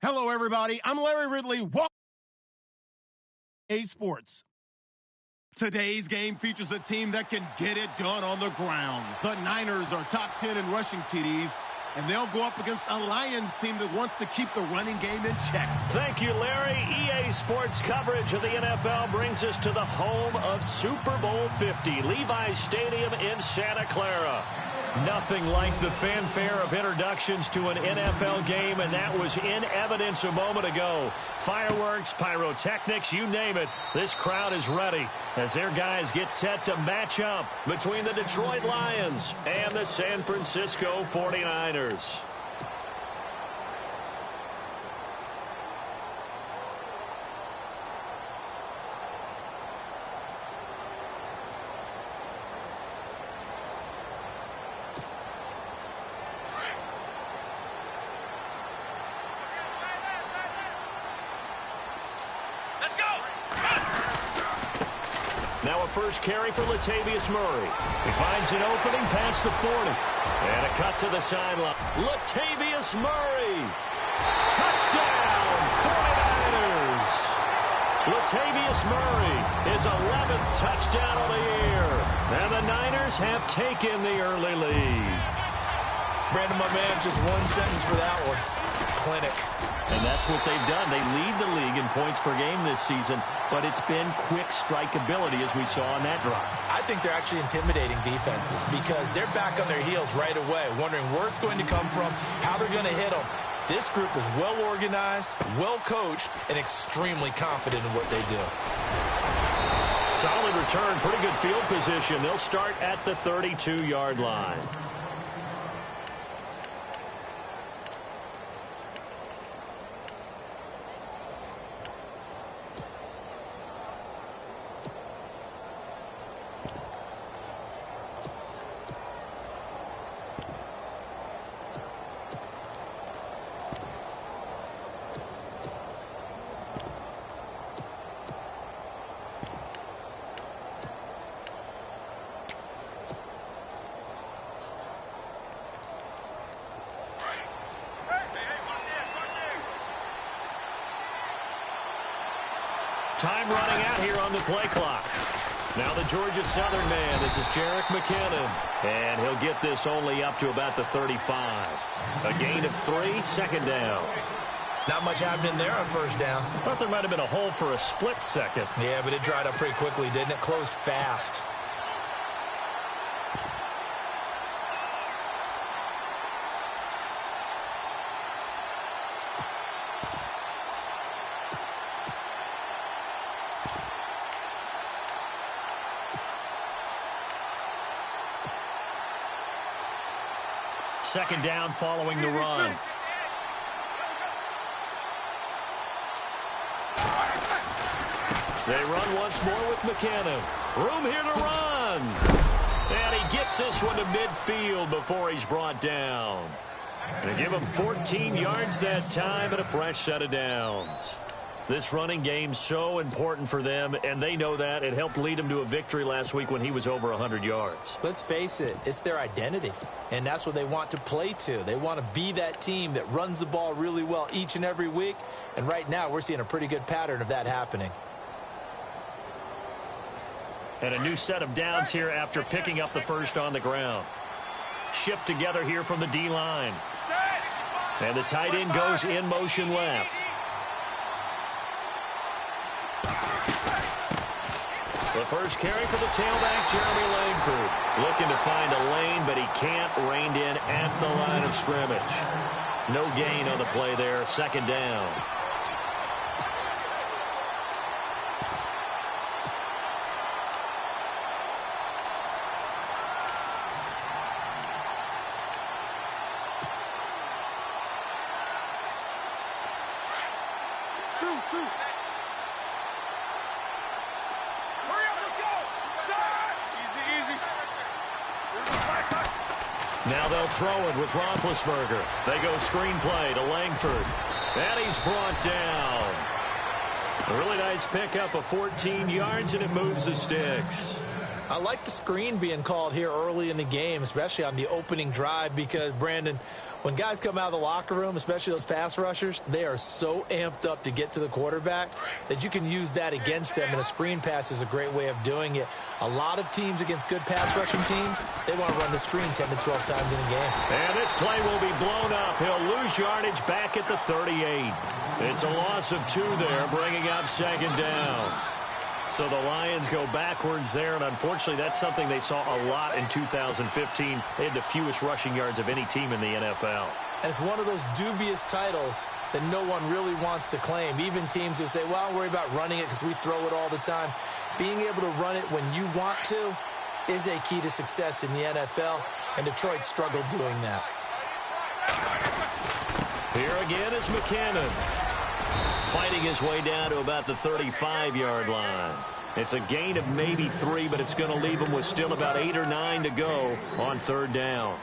Hello, everybody. I'm Larry Ridley. Welcome to Sports. Today's game features a team that can get it done on the ground. The Niners are top 10 in rushing TDs, and they'll go up against a Lions team that wants to keep the running game in check. Thank you, Larry. EA Sports coverage of the NFL brings us to the home of Super Bowl 50, Levi's Stadium in Santa Clara. Nothing like the fanfare of introductions to an NFL game, and that was in evidence a moment ago. Fireworks, pyrotechnics, you name it. This crowd is ready as their guys get set to match up between the Detroit Lions and the San Francisco 49ers. Now a first carry for Latavius Murray. He finds an opening past the 40. And a cut to the sideline. Latavius Murray. Touchdown, 49ers. Latavius Murray, his 11th touchdown of the year. And the Niners have taken the early lead. Brandon, my man, just one sentence for that one. Clinic. And that's what they've done. They lead the league in points per game this season, but it's been quick strikeability as we saw on that drive. I think they're actually intimidating defenses because they're back on their heels right away, wondering where it's going to come from, how they're going to hit them. This group is well organized, well coached, and extremely confident in what they do. Solid return, pretty good field position. They'll start at the 32-yard line. Time running out here on the play clock. Now the Georgia Southern man, this is Jerick McKinnon. And he'll get this only up to about the 35. A gain of 3, second down. Not much happening there on first down. Thought there might have been a hole for a split second. Yeah, but it dried up pretty quickly, didn't it? Closed fast. Second down following the run. They run once more with McKinnon. Room here to run. And he gets this one to midfield before he's brought down. They give him 14 yards that time and a fresh set of downs. This running game's so important for them, and they know that. It helped lead them to a victory last week when he was over 100 yards. Let's face it, it's their identity, and that's what they want to play to. They want to be that team that runs the ball really well each and every week, and right now we're seeing a pretty good pattern of that happening. And a new set of downs here after picking up the first on the ground. Shift together here from the D-line. And the tight end goes in motion left. The first carry for the tailback, Jeremy Langford. Looking to find a lane, but he can't. Reined in at the line of scrimmage. No gain on the play there. Second down. Now they'll throw it with Roethlisberger. They go screenplay to Langford. And he's brought down. A really nice pickup of 14 yards, and it moves the sticks. I like the screen being called here early in the game, especially on the opening drive, because, Brandon, When guys come out of the locker room, especially those pass rushers, they are so amped up to get to the quarterback that you can use that against them, and a screen pass is a great way of doing it. A lot of teams against good pass rushing teams, they want to run the screen 10 to 12 times in a game. And this play will be blown up. He'll lose yardage back at the 38. It's a loss of 2 there, bringing up second down. So the Lions go backwards there, and unfortunately that's something they saw a lot in 2015. They had the fewest rushing yards of any team in the NFL. And it's one of those dubious titles that no one really wants to claim. Even teams who say, well, I don't worry about running it because we throw it all the time. Being able to run it when you want to is a key to success in the NFL, and Detroit struggled doing that. Here again is McKinnon, fighting his way down to about the 35-yard line. It's a gain of maybe 3, but it's going to leave him with still about 8 or 9 to go on third down.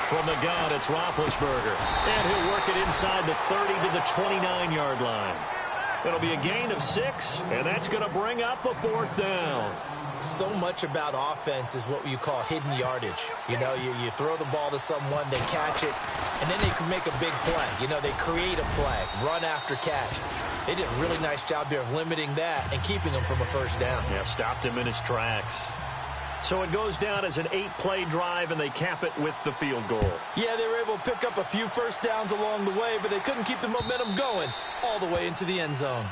From the gun, it's Roethlisberger. And he'll work it inside the 30 to the 29-yard line. It'll be a gain of 6, and that's going to bring up a 4th down. So much about offense is what you call hidden yardage. You know, you throw the ball to someone, they catch it, and then they can make a big play. You know, they create a play, run after catch. They did a really nice job here of limiting that and keeping him from a first down. Yeah, stopped him in his tracks. So it goes down as an 8-play drive, and they cap it with the field goal. Yeah, they were able to pick up a few first downs along the way, but they couldn't keep the momentum going all the way into the end zone.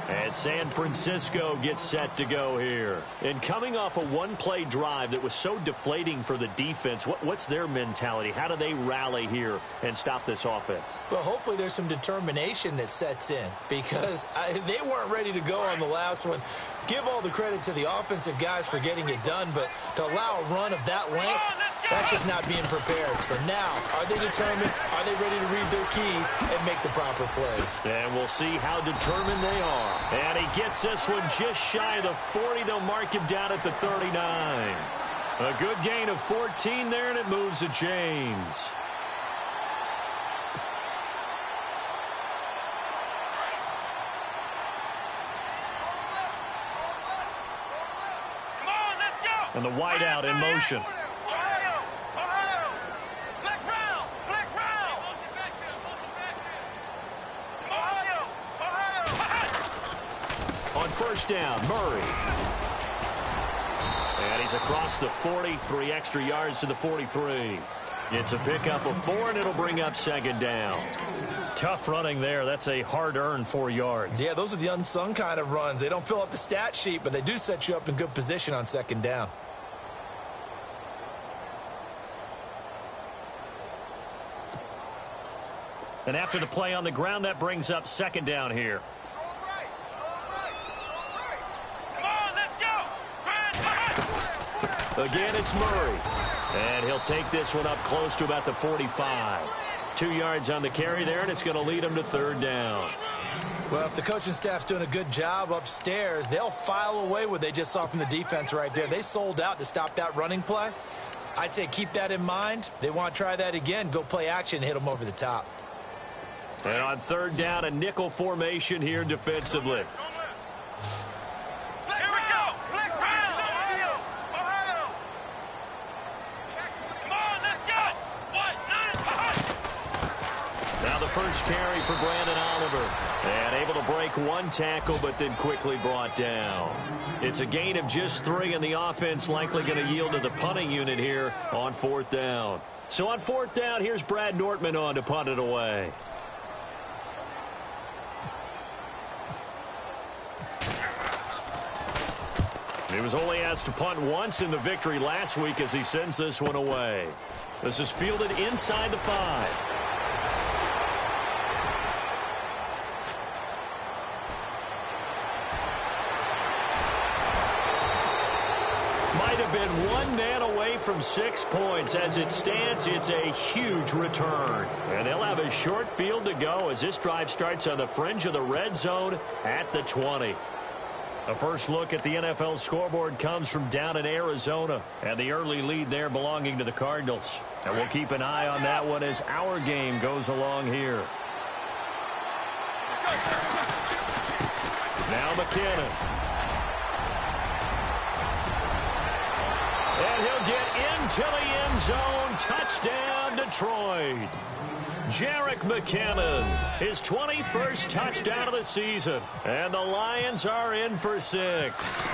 And San Francisco gets set to go here. And coming off a 1-play drive that was so deflating for the defense, what's their mentality? How do they rally here and stop this offense? Well, hopefully there's some determination that sets in, because they weren't ready to go on the last one. Give all the credit to the offensive guys for getting it done, but to allow a run of that length, that's just not being prepared. So now, are they determined? Are they ready to read their keys and make the proper plays? And we'll see how determined they are. And he gets this one just shy of the 40. They'll mark him down at the 39. A good gain of 14 there, and it moves the chains. And the wideout in motion. On first down, Murray. And he's across the 40, 3 extra yards to the 43. It's a pickup of 4, and it'll bring up second down. Tough running there. That's a hard-earned 4 yards. Yeah, those are the unsung kind of runs. They don't fill up the stat sheet, but they do set you up in good position on second down. And after the play on the ground, that brings up second down here. Again, it's Murray. And he'll take this one up close to about the 45. 2 yards on the carry there, and it's going to lead him to third down. Well, if the coaching staff's doing a good job upstairs, they'll file away what they just saw from the defense right there. They sold out to stop that running play. I'd say keep that in mind. They want to try that again. Go play action, hit them over the top. And on third down, a nickel formation here defensively. First carry for Brandon Oliver. And able to break 1 tackle, but then quickly brought down. It's a gain of just 3, and the offense likely going to yield to the punting unit here on 4th down. So on 4th down, here's Brad Nortman on to punt it away. He was only asked to punt once in the victory last week as he sends this one away. This is fielded inside the 5. have been one man away from 6 points. As it stands, it's a huge return. And they'll have a short field to go as this drive starts on the fringe of the red zone at the 20. A first look at the NFL scoreboard comes from down in Arizona, and the early lead there belonging to the Cardinals. And we'll keep an eye on that one as our game goes along here. Now McKinnon. And he'll get into the end zone. Touchdown, Detroit. Jerick McKinnon, his 21st touchdown of the season. And the Lions are in for 6.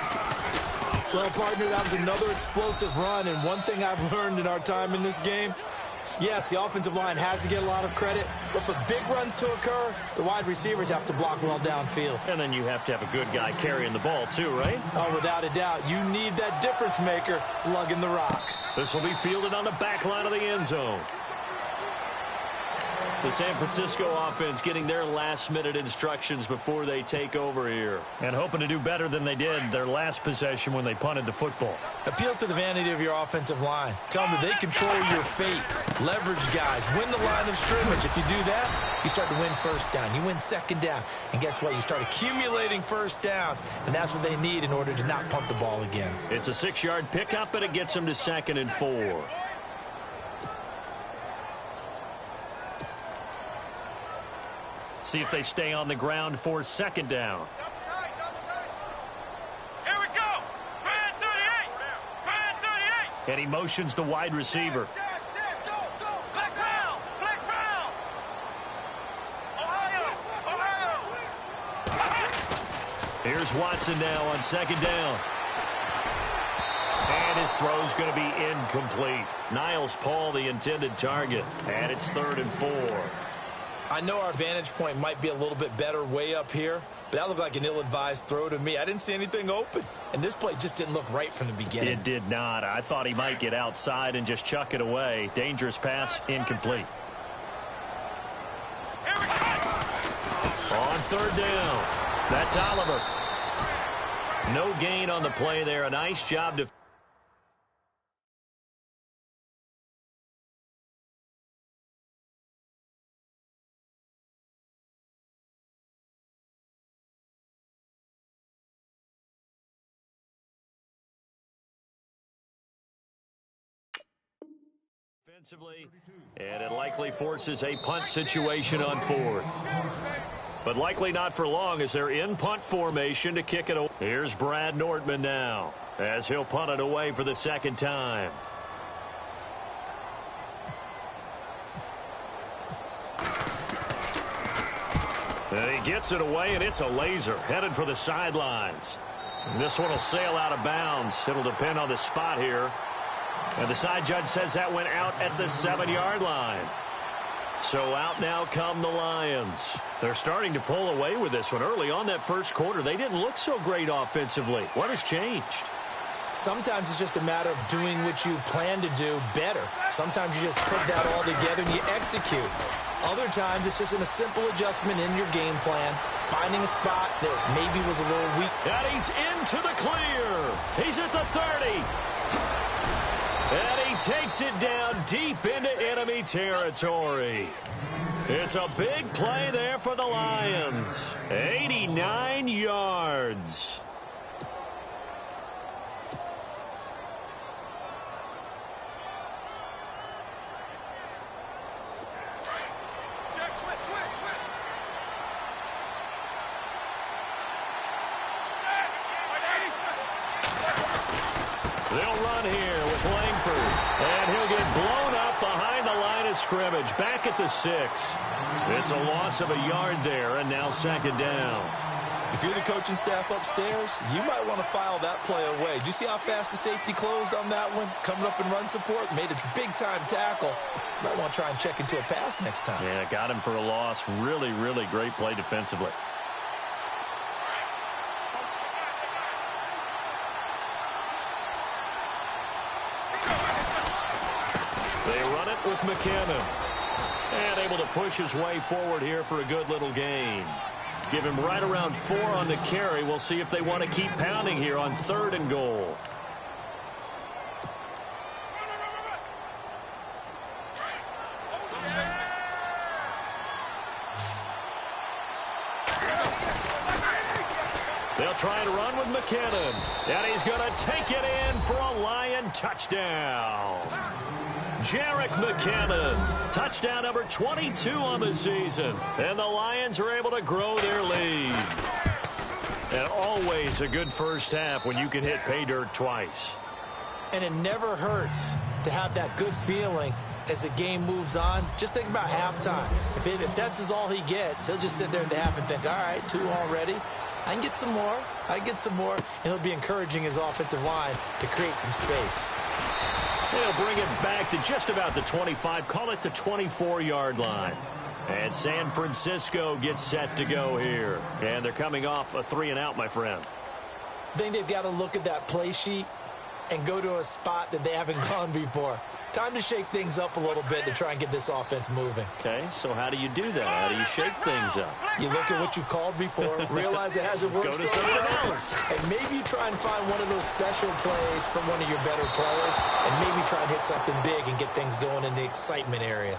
Well, partner, that was another explosive run. And one thing I've learned in our time in this game, yes, the offensive line has to get a lot of credit, but for big runs to occur, the wide receivers have to block well downfield. And then you have to have a good guy carrying the ball too, right? Oh, without a doubt. You need that difference maker lugging the rock. This will be fielded on the back line of the end zone. The San Francisco offense getting their last-minute instructions before they take over here. And hoping to do better than they did their last possession when they punted the football. Appeal to the vanity of your offensive line. Tell them that they control your fate. Leverage guys. Win the line of scrimmage. If you do that, you start to win first down. You win second down. And guess what? You start accumulating first downs. And that's what they need in order to not punt the ball again. It's a 6-yard pickup, and it gets them to 2nd and 4. See if they stay on the ground for 2nd down. Here we go. 38. And he motions the wide receiver. Flex round. Ohio. Here's Watson now on 2nd down. And his throw's going to be incomplete. Niles Paul, the intended target. And it's 3rd and 4. I know our vantage point might be a little bit better way up here, but that looked like an ill-advised throw to me. I didn't see anything open, and this play just didn't look right from the beginning. It did not. I thought he might get outside and just chuck it away. Dangerous pass, incomplete. On 3rd down, that's Oliver. No gain on the play there. A nice job to... Defensively, and it likely forces a punt situation on 4th. But likely not for long as they're in punt formation to kick it away. Here's Brad Nortman now as he'll punt it away for the 2nd time. And he gets it away, and it's a laser headed for the sidelines. And this one will sail out of bounds. It'll depend on the spot here. And the side judge says that went out at the 7-yard line. So out now come the Lions. They're starting to pull away with this one. Early on that first quarter, they didn't look so great offensively. What has changed? Sometimes it's just a matter of doing what you plan to do better. Sometimes you just put that all together and you execute. Other times it's just a simple adjustment in your game plan, finding a spot that maybe was a little weak. And he's into the clear. He's at the 30. And he takes it down deep into enemy territory. It's a big play there for the Lions. 89 yards. They'll run here with Langford. And he'll get blown up behind the line of scrimmage. Back at the 6. It's a loss of a yard there, and now 2nd down. If you're the coaching staff upstairs, you might want to file that play away. Do you see how fast the safety closed on that one? Coming up in run support, made a big-time tackle. You might want to try and check into a pass next time. Yeah, got him for a loss. Really, really great play defensively. They run it with McKinnon. And able to push his way forward here for a good little gain. Give him right around 4 on the carry. We'll see if they want to keep pounding here on 3rd and goal. They'll try and run with McKinnon. And he's going to take it in for a Lion touchdown. Jerick McKinnon, touchdown number 22 on the season. And the Lions are able to grow their lead. And always a good first half when you can hit pay dirt twice. And it never hurts to have that good feeling as the game moves on. Just think about halftime. If that's all he gets, he'll just sit there at the half and think, all right, 2 already. I can get some more. I can get some more. And he'll be encouraging his offensive line to create some space. They'll bring it back to just about the 25. Call it the 24-yard line. And San Francisco gets set to go here. And they're coming off a 3-and-out, my friend. I think they've got to look at that play sheet and go to a spot that they haven't gone before. Time to shake things up a little bit to try and get this offense moving. Okay, so how do you do that? How do you shake things up? You look at what you've called before, realize it hasn't worked. Go to something else. And maybe you try and find one of those special plays from one of your better players, and maybe try and hit something big and get things going in the excitement area.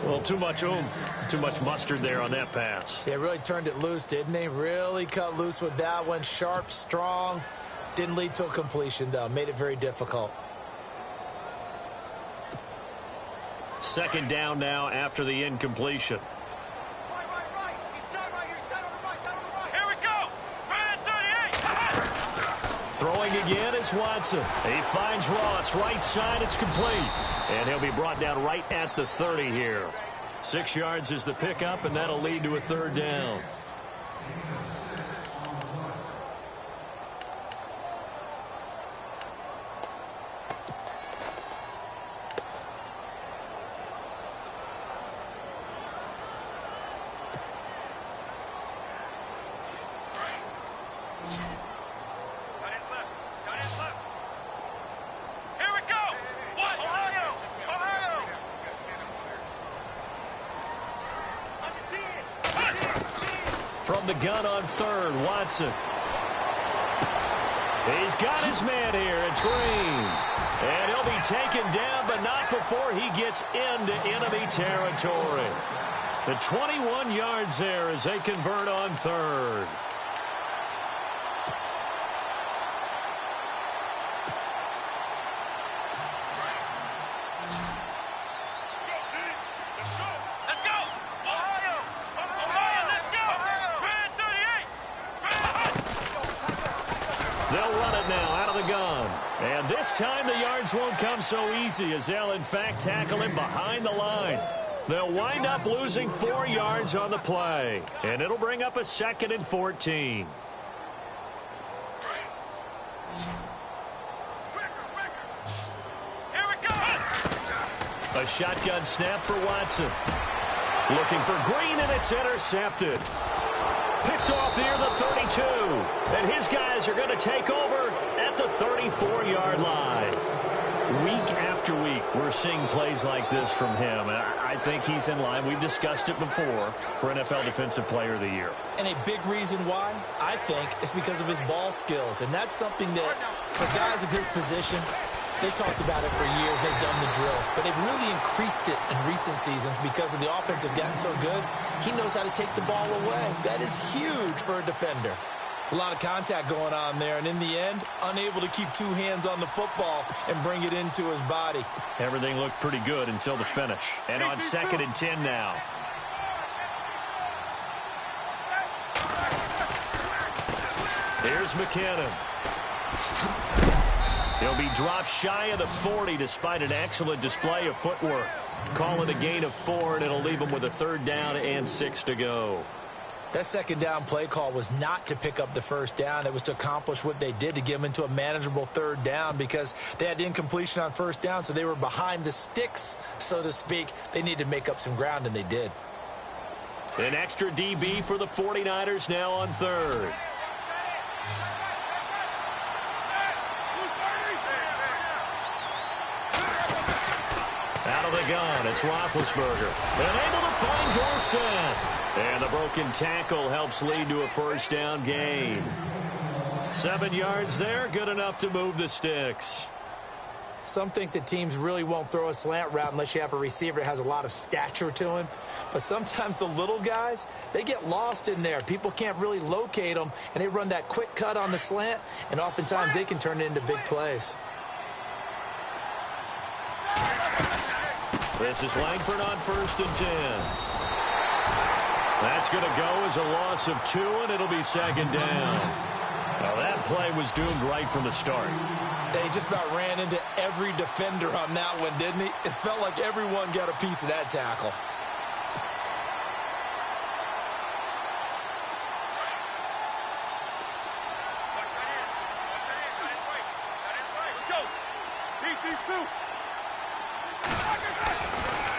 Well, too much oomph, too much mustard there on that pass. They really turned it loose, didn't they? Really cut loose with that one. Sharp, strong. Didn't lead to a completion, though. Made it very difficult. Second down now after the incompletion. Right. He's down right here. He's down on the right. Here we go. Right at 38. Throwing again is Watson. He finds Ross. Right side, it's complete. And he'll be brought down right at the 30 here. 6 yards is the pickup, and that'll lead to a third down. From the gun on third, Watson. He's got his man here. It's Green. And he'll be taken down, but not before he gets into enemy territory. The 21 yards there as they convert on third. And this time the yards won't come so easy as they'll in fact tackle him behind the line. They'll wind up losing 4 yards on the play. And it'll bring up a 2nd and 14. Here we go. A shotgun snap for Watson. Looking for Green, and it's intercepted. Picked off near the 32. And his guys are going to take over at the 34-yard line. Week after week, we're seeing plays like this from him. And I think he's in line. We've discussed it before for NFL Defensive Player of the Year. And a big reason why, I think, is because of his ball skills. And that's something that, for guys of his position, they've talked about it for years. They've done the drills. But they've really increased it in recent seasons because of the offense have gotten so good. He knows how to take the ball away. That is huge for a defender. It's a lot of contact going on there. And in the end, unable to keep 2 hands on the football and bring it into his body. Everything looked pretty good until the finish. And on 2nd and 10 now. Here's McKinnon. He'll be dropped shy of the 40 despite an excellent display of footwork. Call it a gain of 4, and it'll leave him with a 3rd down and 6 to go. That 2nd down play call was not to pick up the 1st down. It was to accomplish what they did to get them into a manageable 3rd down because they had incompletion on 1st down, so they were behind the sticks, so to speak. They needed to make up some ground, and they did. An extra DB for the 49ers now on 3rd. Out of the gun, it's Roethlisberger. And able to find Dorsett. And the broken tackle helps lead to a 1st down gain. 7 yards there, good enough to move the sticks. Some think that teams really won't throw a slant route unless you have a receiver that has a lot of stature to him. But sometimes the little guys, they get lost in there. People can't really locate them, and they run that quick cut on the slant, and oftentimes they can turn it into big plays. This is Langford on 1st and 10. That's going to go as a loss of 2, and it'll be 2nd down. Now that play was doomed right from the start. They just about ran into every defender on that one, didn't he? It felt like everyone got a piece of that tackle.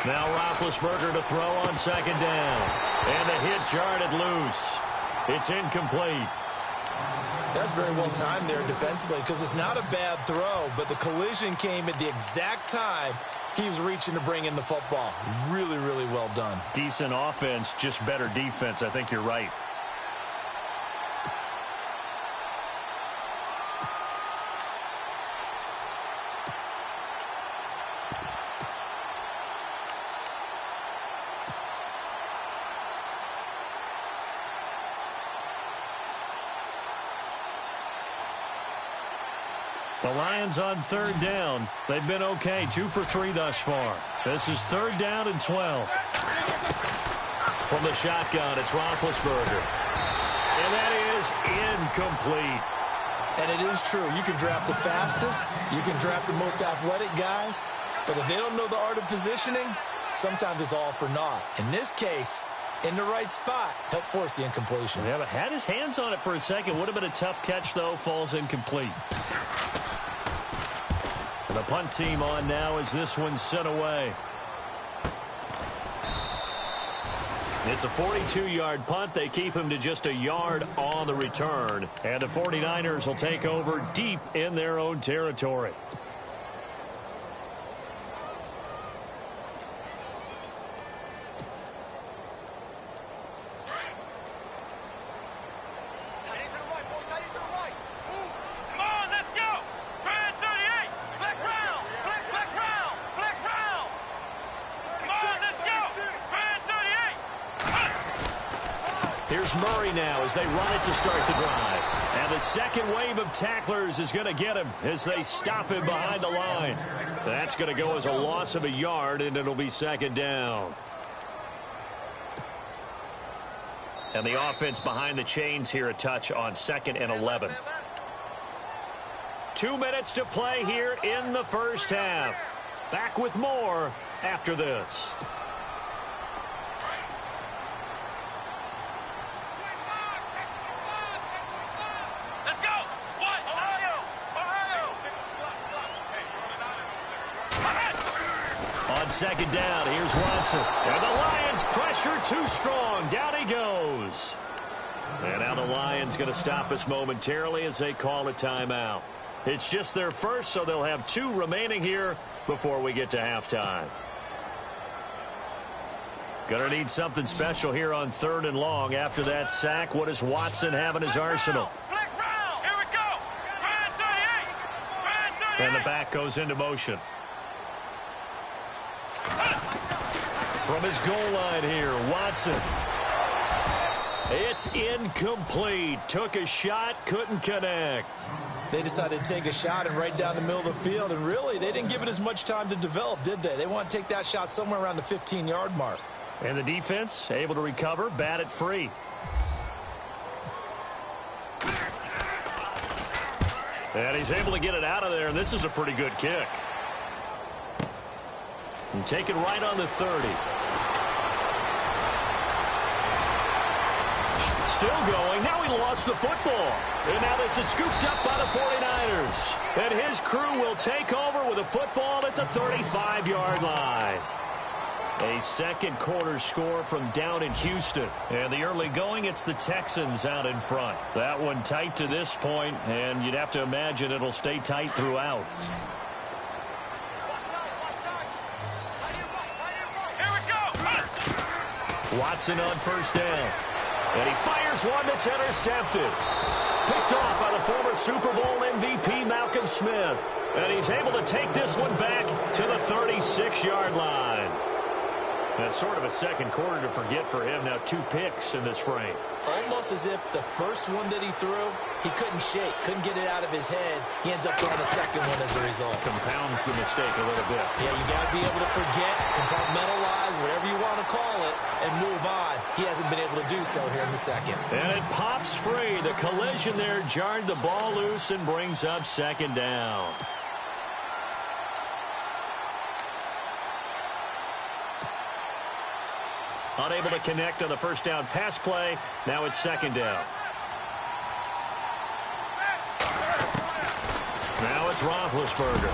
Now Roethlisberger to throw on 2nd down. And the hit jarred it loose. It's incomplete. That's very well timed there defensively because it's not a bad throw, but the collision came at the exact time he was reaching to bring in the football. Really, really well done. Decent offense, just better defense. I think you're right. The Lions on 3rd down. They've been okay, 2 for 3 thus far. This is 3rd down and 12. From the shotgun, it's Roethlisberger. And that is incomplete. And it is true. You can draft the fastest. You can draft the most athletic guys. But if they don't know the art of positioning, sometimes it's all for naught. In this case, in the right spot, helped force the incompletion. Yeah, but had his hands on it for a second. Would have been a tough catch, though. Falls incomplete. The punt team on now as this one's sent away. It's a 42-yard punt. They keep him to just a yard on the return. And the 49ers will take over deep in their own territory. Murray now as they run it to start the drive. And the second wave of tacklers is going to get him as they stop him behind the line. That's going to go as a loss of a yard, and it'll be 2nd down. And the offense behind the chains here, a touch on 2nd and 11. 2 minutes to play here in the first half. Back with more after this. On 2nd down, here's Watson. And the Lions pressure too strong. Down he goes. And now the Lions going to stop us momentarily as they call a timeout. It's just their first, so they'll have 2 remaining here before we get to halftime. Going to need something special here on 3rd and long. After that sack, what does Watson have in his arsenal? Here we go. And the back goes into motion. From his goal line here, Watson. It's incomplete. Took a shot, couldn't connect. They decided to take a shot and right down the middle of the field, and really, they didn't give it as much time to develop, did they? They want to take that shot somewhere around the 15-yard mark. And the defense able to recover, bat it free. And he's able to get it out of there, and this is a pretty good kick. And take it right on the 30. Still going. Now he lost the football. And now this is scooped up by the 49ers. And his crew will take over with a football at the 35-yard line. A second quarter score from down in Houston. And the early going, it's the Texans out in front. That one tight to this point, and you'd have to imagine it'll stay tight throughout. Watson on 1st down. And he fires one that's intercepted. Picked off by the former Super Bowl MVP Malcolm Smith. And he's able to take this one back to the 36-yard line. That's sort of a second quarter to forget for him. Now 2 picks in this frame. Almost as if the first one that he threw, he couldn't shake, couldn't get it out of his head. He ends up throwing a second one as a result. Compounds the mistake a little bit. Yeah, you got to be able to forget, compartmentalize, whatever you want to call it, and move on. He hasn't been able to do so here in the second. And it pops free. The collision there jarred the ball loose and brings up second down. Unable to connect on the first down pass play. Now it's second down. Now it's Roethlisberger.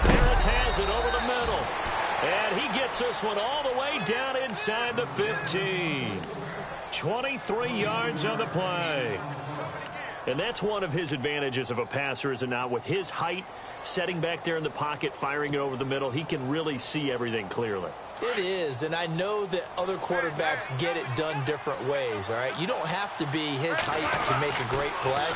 Harris has it over the middle. And he gets this one all the way down inside the 15. 23 yards on the play. And that's one of his advantages of a passer, is it not? With his height, setting back there in the pocket, firing it over the middle, he can really see everything clearly. It is, and I know that other quarterbacks get it done different ways, all right? You don't have to be his height to make a great play,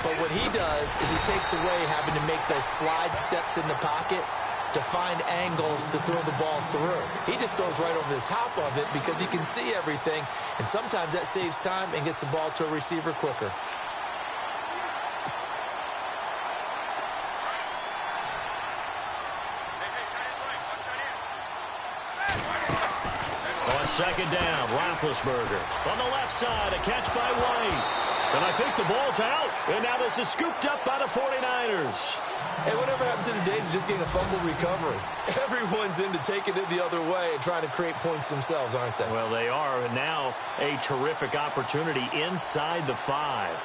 but what he does is he takes away having to make those slide steps in the pocket to find angles to throw the ball through. He just throws right over the top of it because he can see everything, and sometimes that saves time and gets the ball to a receiver quicker. Second down, Roethlisberger. On the left side, a catch by White. And I think the ball's out. And now this is scooped up by the 49ers. Hey, whatever happened to the days of just getting a fumble recovery? Everyone's into taking it the other way and trying to create points themselves, aren't they? Well, they are. And now a terrific opportunity inside the 5.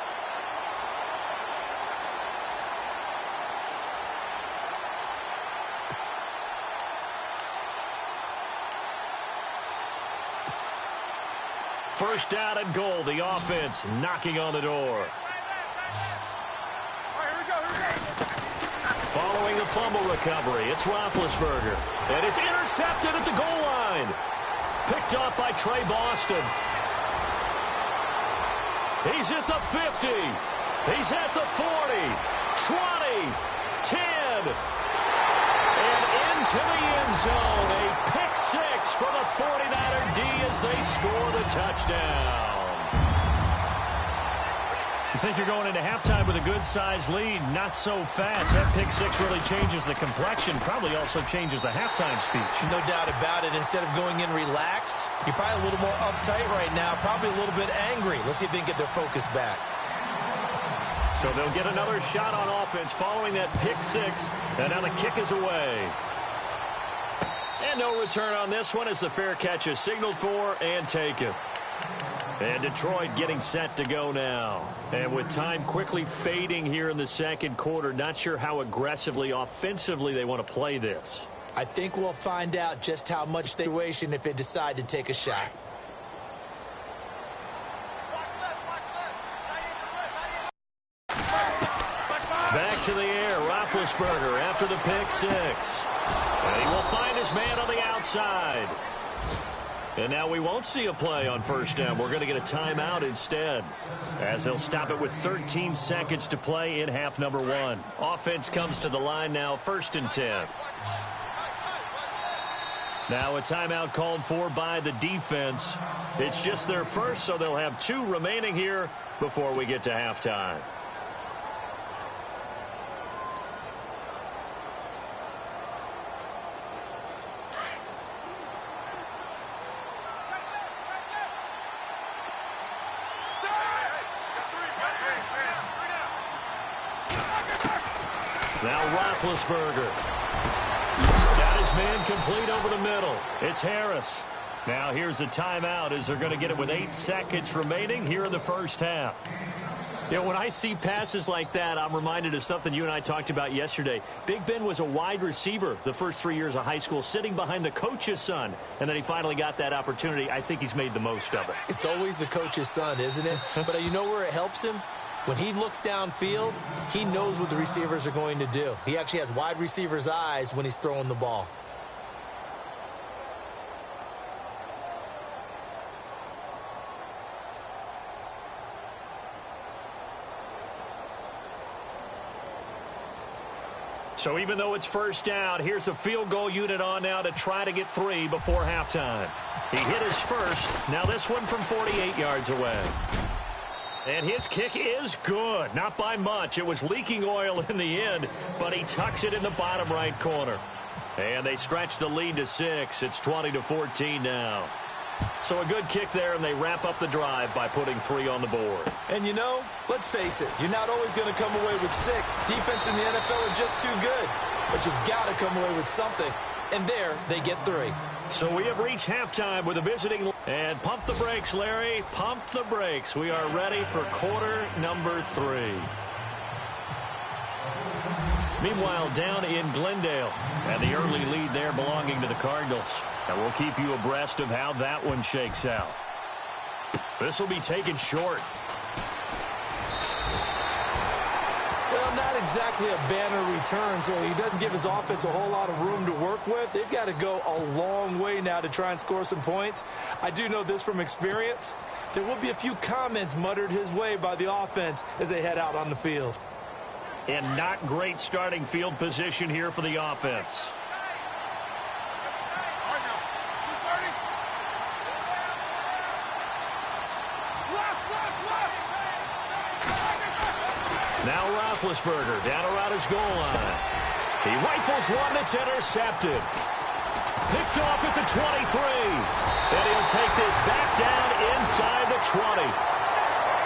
First down and goal. The offense knocking on the door. Following the fumble recovery, it's Roethlisberger. And it's intercepted at the goal line. Picked off by Trey Boston. He's at the 50. He's at the 40. 20. 10. And into the end zone. A pick 6 for the 49er D as they score the touchdown. You think you're going into halftime with a good-sized lead? Not so fast. That pick 6 really changes the complexion. Probably also changes the halftime speech. No doubt about it. Instead of going in relaxed, you're probably a little more uptight right now. Probably a little bit angry. Let's see if they can get their focus back. So they'll get another shot on offense following that pick 6. And now the kick is away. And no return on this one as the fair catch is signaled for and taken. And Detroit getting set to go now. And with time quickly fading here in the second quarter, not sure how aggressively, offensively they want to play this. I think we'll find out just how much situation if they decide to take a shot. Back to the air, Roethlisberger after the pick 6. And he will find his man on the outside. And now we won't see a play on first down. We're going to get a timeout instead, as they'll stop it with 13 seconds to play in half number 1. Offense comes to the line now, 1st and 10. Now a timeout called for by the defense. It's just their first, so they'll have 2 remaining here before we get to halftime. Now Roethlisberger. Got his man complete over the middle. It's Harris. Now here's a timeout as they're going to get it with 8 seconds remaining here in the first half. You know, when I see passes like that, I'm reminded of something you and I talked about yesterday. Big Ben was a wide receiver the first 3 years of high school, sitting behind the coach's son, and then he finally got that opportunity. I think he's made the most of it. It's always the coach's son, isn't it? But you know where it helps him? When he looks downfield, he knows what the receivers are going to do. He actually has wide receivers' eyes when he's throwing the ball. So even though it's first down, here's the field goal unit on now to try to get 3 before halftime. He hit his first. Now this one from 48 yards away. And his kick is good. Not by much. It was leaking oil in the end, but he tucks it in the bottom right corner. And they stretch the lead to 6. It's 20-14 now. So a good kick there, and they wrap up the drive by putting 3 on the board. And you know, let's face it, you're not always going to come away with 6. Defense in the NFL are just too good. But you've got to come away with something. And there, they get 3. So we have reached halftime with a visiting. And pump the brakes, Larry. Pump the brakes. We are ready for quarter number 3. Meanwhile, down in Glendale, and the early lead there belonging to the Cardinals. And we'll keep you abreast of how that one shakes out. This will be taken short. Well, not exactly a banner return, so he doesn't give his offense a whole lot of room to work with. They've got to go a long way now to try and score some points. I do know this from experience. There will be a few comments muttered his way by the offense as they head out on the field. And not great starting field position here for the offense. Now Roethlisberger down around his goal line. He rifles one that's intercepted. Picked off at the 23. And he'll take this back down inside the 20.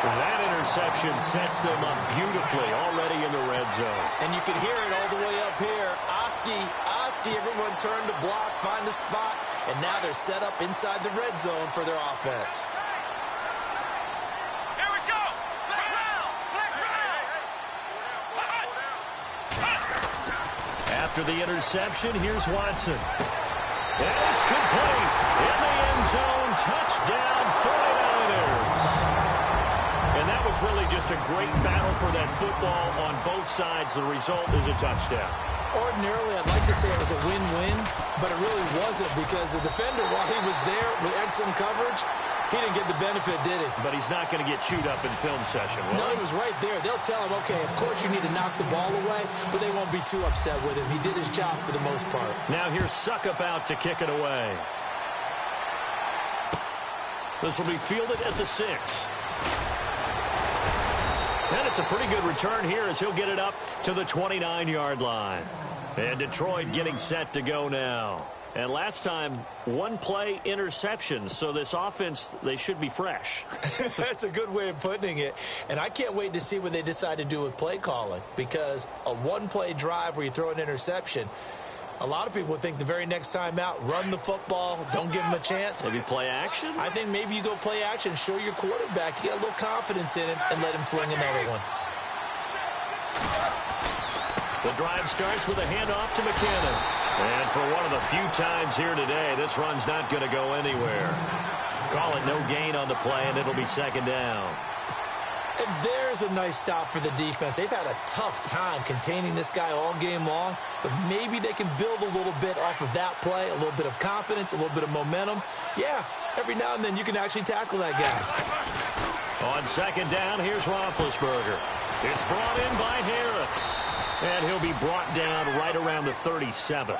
That interception sets them up beautifully already in the red zone. And you can hear it all the way up here. Oski, everyone turned to block, find a spot, and now they're set up inside the red zone for their offense. Here we go! Flex round! After the interception, here's Watson. And it's complete. In the end zone, touchdown 49ers. And that was really just a great battle for that football on both sides. The result is a touchdown. Ordinarily, I'd like to say it was a win-win, but it really wasn't because the defender, while he was there with excellent coverage, he didn't get the benefit, did he? But he's not going to get chewed up in film session, will No, he? he was right there. They'll tell him, okay, of course you need to knock the ball away, but they won't be too upset with him. He did his job for the most part. Now here's Suckup out to kick it away. This will be fielded at the 6. And it's a pretty good return here as he'll get it up to the 29-yard line. And Detroit getting set to go now. And last time, 1 play interception. So this offense, they should be fresh. That's a good way of putting it. And I can't wait to see what they decide to do with play calling. Because a 1-play drive where you throw an interception, a lot of people think the very next time out, run the football, don't give him a chance. Maybe play action? I think maybe you go play action, show your quarterback, you get a little confidence in him, and let him fling another one. The drive starts with a handoff to McKinnon. And for one of the few times here today, this run's not going to go anywhere. Call it no gain on the play, and it'll be second down. And there's a nice stop for the defense. They've had a tough time containing this guy all game long, but maybe they can build a little bit off of that play, a little bit of confidence, a little bit of momentum. Yeah, every now and then you can actually tackle that guy. On second down, here's Roethlisberger. It's brought in by Harris. And he'll be brought down right around the 37.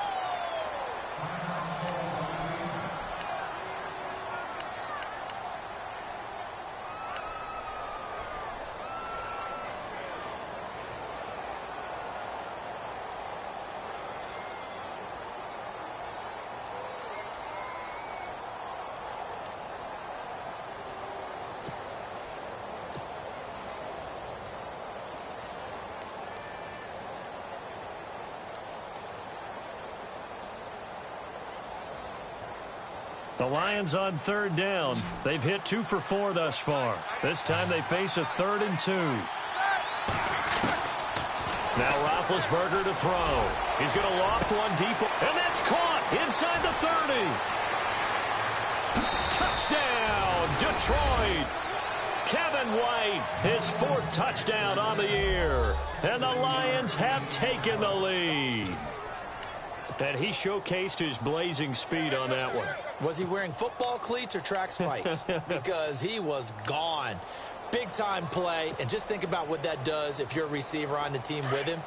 The Lions on third down. They've hit 2 for 4 thus far. This time they face a 3rd and 2. Now Roethlisberger to throw. He's going to loft one deep. And that's caught inside the 30. Touchdown, Detroit. Kevin White, his 4th touchdown on the year. And the Lions have taken the lead. And he showcased his blazing speed on that one. Was he wearing football cleats or track spikes? Because he was gone. Big-time play. And just think about what that does if you're a receiver on the team with him.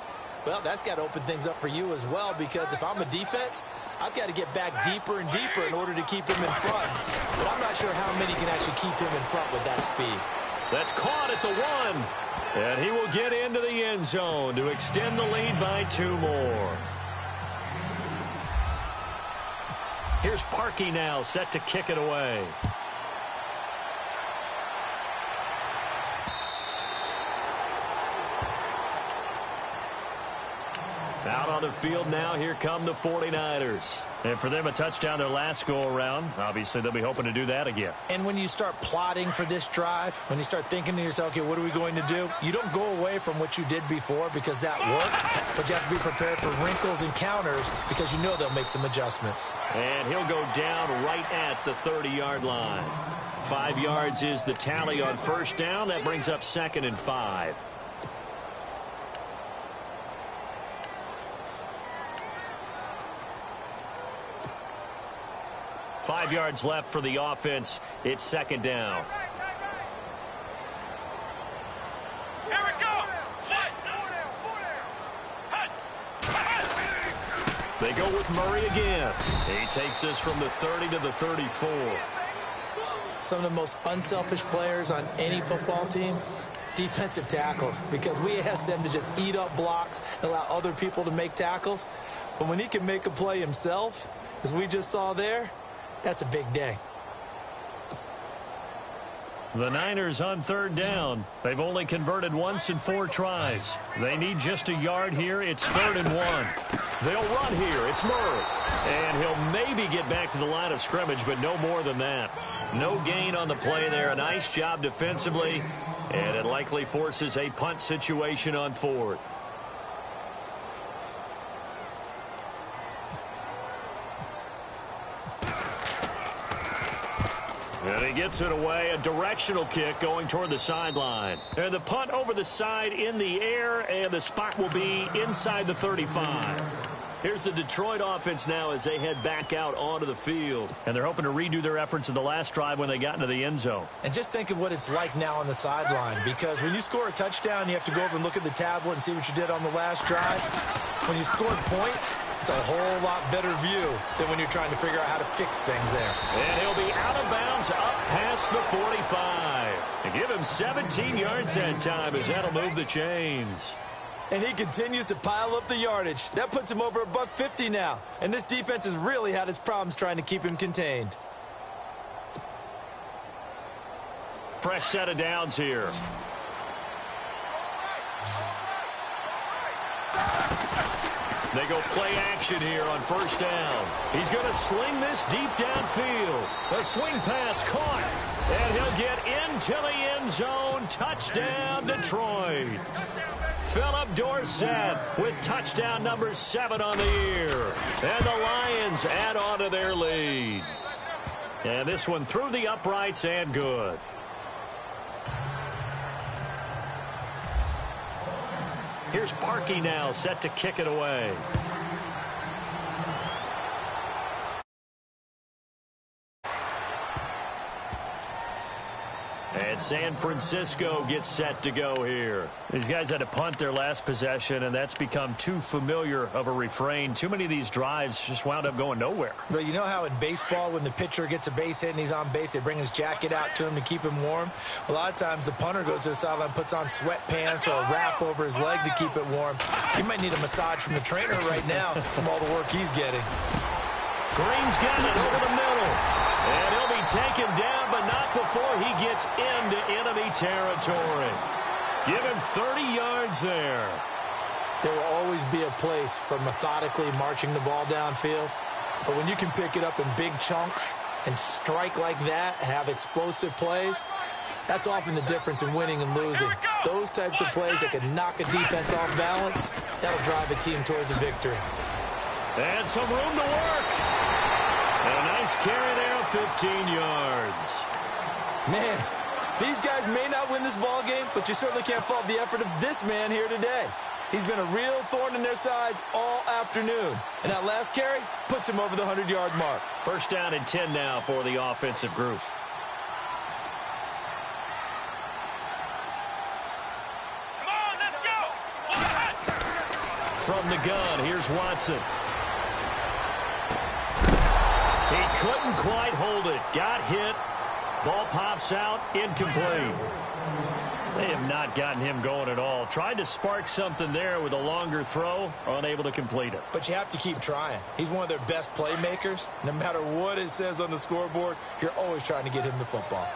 Well, that's got to open things up for you as well, because if I'm a defense, I've got to get back deeper and deeper in order to keep him in front. But I'm not sure how many can actually keep him in front with that speed. That's caught at the 1. And he will get into the end zone to extend the lead by 2 more. Here's Parkey now, set to kick it away. Out on the field now, here come the 49ers. And for them, a touchdown their last go-around. Obviously, they'll be hoping to do that again. And when you start plotting for this drive, when you start thinking to yourself, okay, what are we going to do? You don't go away from what you did before because that worked, but you have to be prepared for wrinkles and counters because you know they'll make some adjustments. And he'll go down right at the 30-yard line. 5 yards is the tally on first down. That brings up 2nd and 5. Five yards left for the offense. It's 2nd down. Here we go. They go with Murray again. He takes us from the 30 to the 34. Some of the most unselfish players on any football team, defensive tackles, because we ask them to just eat up blocks and allow other people to make tackles. But when he can make a play himself, as we just saw there, that's a big day. The Niners on 3rd down. They've only converted once in 4 tries. They need just a yard here. It's 3rd and 1. They'll run here. It's Murray. And he'll maybe get back to the line of scrimmage, but no more than that. No gain on the play there. A nice job defensively. And it likely forces a punt situation on 4th. And he gets it away, a directional kick going toward the sideline. And the punt over the side in the air, and the spot will be inside the 35. Here's the Detroit offense now as they head back out onto the field. And they're hoping to redo their efforts in the last drive when they got into the end zone. And just think of what it's like now on the sideline, because when you score a touchdown, you have to go over and look at the tablet and see what you did on the last drive. When you scored points, it's a whole lot better view than when you're trying to figure out how to fix things there. And he'll be out of bounds up past the 45. And give him 17 yards that time as that'll move the chains. And he continues to pile up the yardage. That puts him over $150 now. And this defense has really had its problems trying to keep him contained. Fresh set of downs here. They go play action here on 1st down. He's going to sling this deep downfield. A swing pass caught. And he'll get into the end zone. Touchdown, Detroit. Philip Dorsett with touchdown number 7 on the year. And the Lions add on to their lead. And this one through the uprights and good. Here's Parkey now, set to kick it away. And San Francisco gets set to go here. These guys had to punt their last possession, and that's become too familiar of a refrain. Too many of these drives just wound up going nowhere. But you know how in baseball, when the pitcher gets a base hit and he's on base, they bring his jacket out to him to keep him warm? A lot of times the punter goes to the sideline, puts on sweatpants or a wrap over his leg to keep it warm. He might need a massage from the trainer right now from all the work he's getting. Green's got it over the middle. And he'll be taken down, but not before he gets into enemy territory. Give him 30 yards there. There will always be a place for methodically marching the ball downfield. But when you can pick it up in big chunks and strike like that, have explosive plays, that's often the difference in winning and losing. Those types of plays that can knock a defense off balance, that'll drive a team towards a victory. And some room to work. And a nice carry there of 15 yards. Man, these guys may not win this ball game, but you certainly can't fault the effort of this man here today. He's been a real thorn in their sides all afternoon. And that last carry puts him over the 100-yard mark. 1st down and 10 now for the offensive group. From the gun, here's Watson. He couldn't quite hold it. Got hit. Ball pops out. Incomplete. They have not gotten him going at all. Tried to spark something there with a longer throw. Unable to complete it. But you have to keep trying. He's one of their best playmakers. No matter what it says on the scoreboard, you're always trying to get him the football.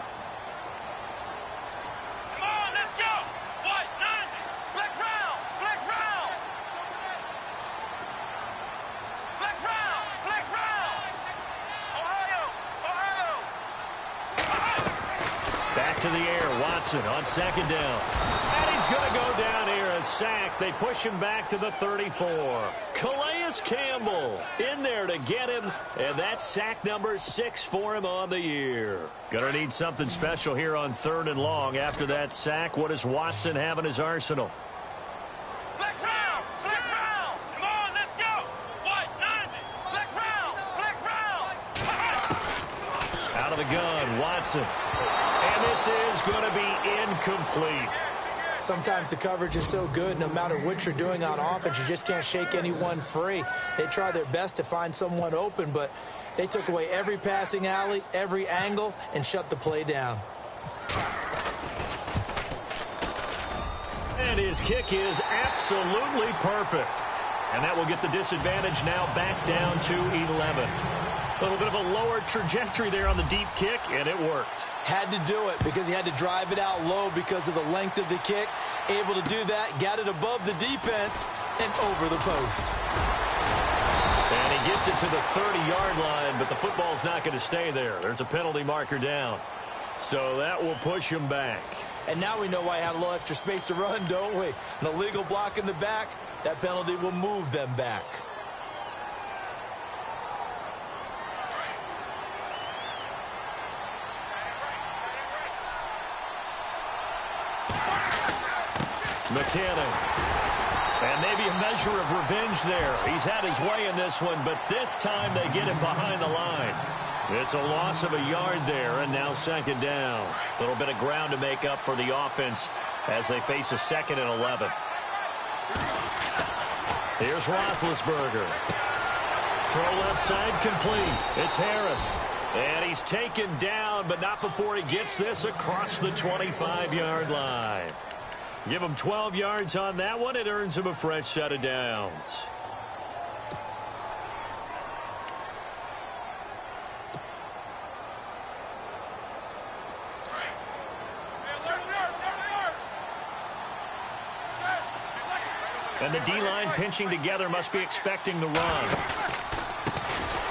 Come on, let's go. What? 90. Flex round. Flex round. Flex round. Flex round. Ohio. Back to the air. Watson on second down. And he's going to go down here. A sack. They push him back to the 34. Calais Campbell in there to get him. And that's sack number 6 for him on the year. Going to need something special here on 3rd and long. After that sack, what does Watson have in his arsenal? Flex round. Flex round. Come on, let's go. What? 90. Flex round. Flex round. Out of the gun, Watson. And this is going to be incomplete. Sometimes the coverage is so good, no matter what you're doing on offense, you just can't shake anyone free. They try their best to find someone open, but they took away every passing alley, every angle, and shut the play down. And his kick is absolutely perfect. And that will get the disadvantage now back down to 11. A little bit of a lower trajectory there on the deep kick, and it worked. Had to do it because he had to drive it out low because of the length of the kick. Able to do that, got it above the defense, and over the post. And he gets it to the 30-yard line, but the football's not going to stay there. There's a penalty marker down. So that will push him back. And now we know why he had a little extra space to run, don't we? An illegal block in the back, that penalty will move them back. McKinnon. And maybe a measure of revenge there. He's had his way in this one, but this time they get him behind the line. It's a loss of a yard there, and now 2nd down. A little bit of ground to make up for the offense as they face a 2nd and 11. Here's Roethlisberger. Throw left side complete. It's Harris. And he's taken down, but not before he gets this across the 25-yard line. Give him 12 yards on that one. It earns him a fresh set of downs. And the D-line pinching together must be expecting the run.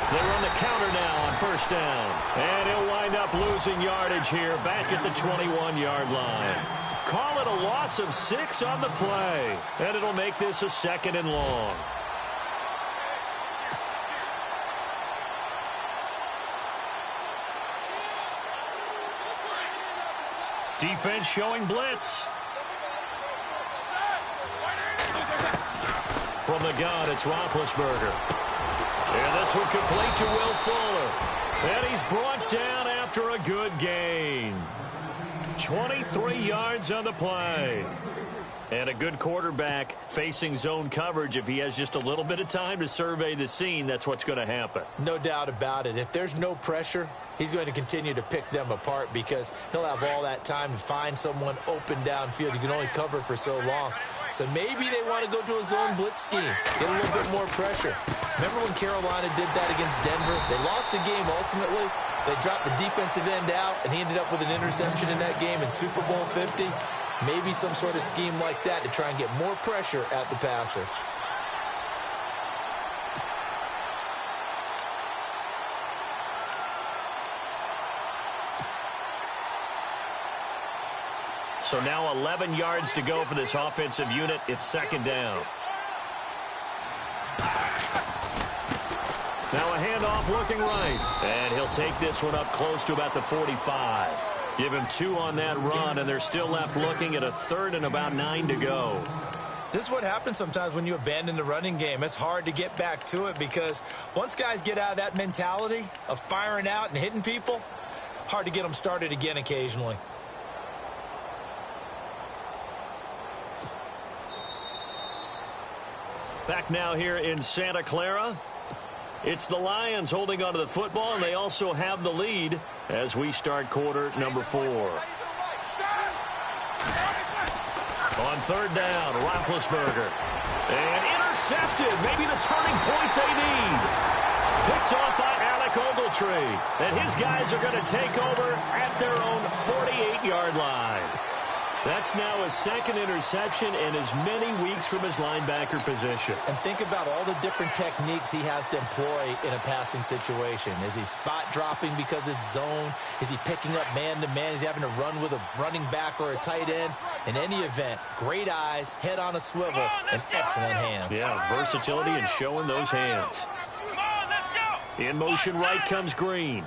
They run the counter now on 1st down. And he'll wind up losing yardage here back at the 21-yard line. Call it a loss of 6 on the play. And it'll make this a 2nd and long. Defense showing blitz. From the gun, it's Roethlisberger. And this one complete to Will Fuller. And he's brought down after a good gain. 23 yards on the play. And a good quarterback facing zone coverage. If he has just a little bit of time to survey the scene, that's what's going to happen. No doubt about it. If there's no pressure, he's going to continue to pick them apart because he'll have all that time to find someone open downfield. You can only cover for so long. So maybe they want to go to a zone blitz scheme, get a little bit more pressure. Remember when Carolina did that against Denver? They lost the game ultimately. They dropped the defensive end out, and he ended up with an interception in that game in Super Bowl 50. Maybe some sort of scheme like that to try and get more pressure at the passer. So now 11 yards to go for this offensive unit. It's 2nd down. Now a handoff looking right. And he'll take this one up close to about the 45. Give him 2 on that run, and they're still left looking at a 3rd and about 9 to go. This is what happens sometimes when you abandon the running game. It's hard to get back to it because once guys get out of that mentality of firing out and hitting people, hard to get them started again occasionally. Back now here in Santa Clara. It's the Lions holding onto the football, and they also have the lead as we start quarter number 4. On third down, Roethlisberger. And intercepted. Maybe the turning point they need. Picked off by Alec Ogletree. And his guys are going to take over at their own 48-yard line. That's now his second interception in as many weeks from his linebacker position. And think about all the different techniques he has to employ in a passing situation. Is he spot dropping because it's zone? Is he picking up man-to-man? Is he having to run with a running back or a tight end? In any event, great eyes, head on a swivel, and excellent hands. Yeah, versatility and showing those hands. In motion right comes Green.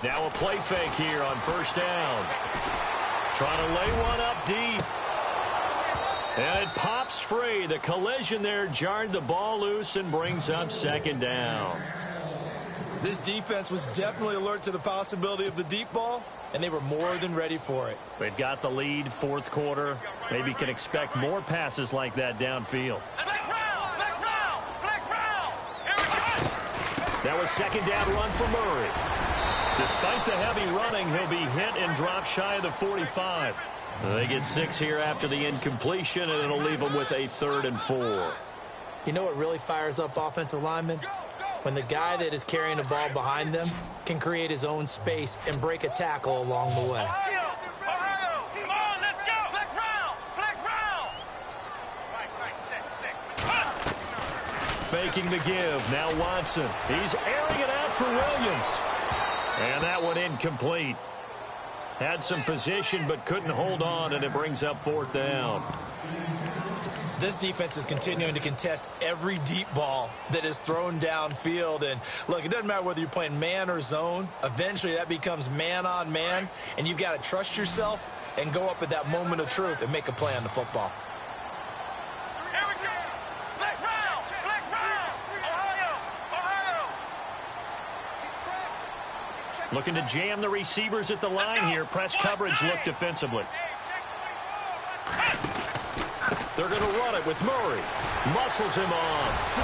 Now a play fake here on first down. Trying to lay one up deep. And it pops free. The collision there jarred the ball loose and brings up second down. This defense was definitely alert to the possibility of the deep ball, and they were more than ready for it. They've got the lead, fourth quarter. Maybe can expect more passes like that downfield. That was second down run for Murray. Despite the heavy running, he'll be hit and drop shy of the 45. They get 6 here after the incompletion, and it'll leave them with a 3rd and 4. You know what really fires up offensive linemen? When the guy that is carrying the ball behind them can create his own space and break a tackle along the way. Faking the give. Now Watson. He's airing it out for Williams. And that one incomplete. Had some position but couldn't hold on, and it brings up 4th down. This defense is continuing to contest every deep ball that is thrown downfield. And look, it doesn't matter whether you're playing man or zone. Eventually that becomes man on man, and you've got to trust yourself and go up at that moment of truth and make a play on the football. Looking to jam the receivers at the line here. Press coverage look defensively. They're going to run it with Murray. Muscles him off.